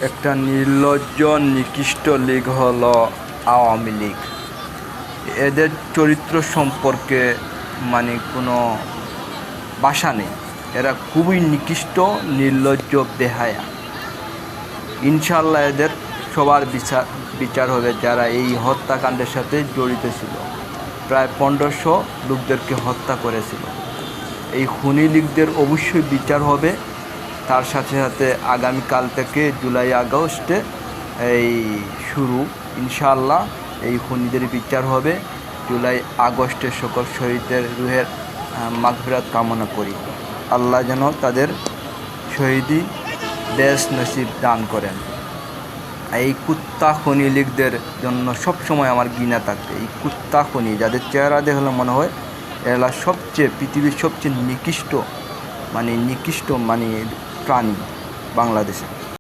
একটা নির্লজ্জ নিকৃষ্ট লীগ হলো আওয়ামী লীগ। এদের চরিত্র সম্পর্কে কোনো ভাষা নেই। এরা খুবই নিকৃষ্ট, নির্লজ্জ, বেহায়া। ইনশাআল্লাহ এদের সবার বিচার হবে যারা এই হত্যাকাণ্ডের সাথে জড়িত ছিল। প্রায় 1500 লোকদেরকে হত্যা করেছিল। এই খুনি লীগদের অবশ্যই বিচার হবে। তার সাথে সাথে আগামীকাল থেকে জুলাই আগস্টে শুরু ইনশাআল্লাহ এই খুনিদের বিচার হবে। জুলাই আগস্টে সকল শহীদদের রুহের মাগফিরাত কামনা করি। আল্লাহ যেন তাদের শহীদি দেশ নসিব দান করেন। এই কুত্তা খুনি লীগদের জন্য সবসময় আমার ঘৃণা থাকবে। এই কুত্তা খুনি যাদের চেহারা দেখলে মনে হয় এরা পৃথিবীর সবচেয়ে নিকৃষ্ট প্রাণী বাংলাদেশে।